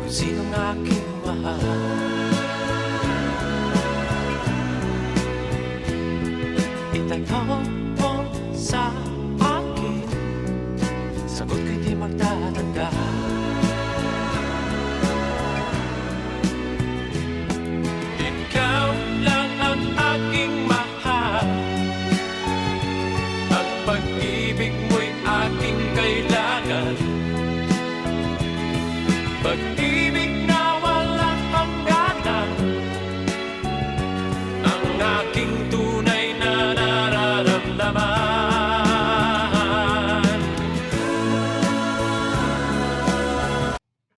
kung sinong aking mahal. Itanong mo sa akin, sagot ko'y di magtatagal. Ikaw lang ang aking mahal, ang pag-ibig mo'y aking kailangan. Pag-ibig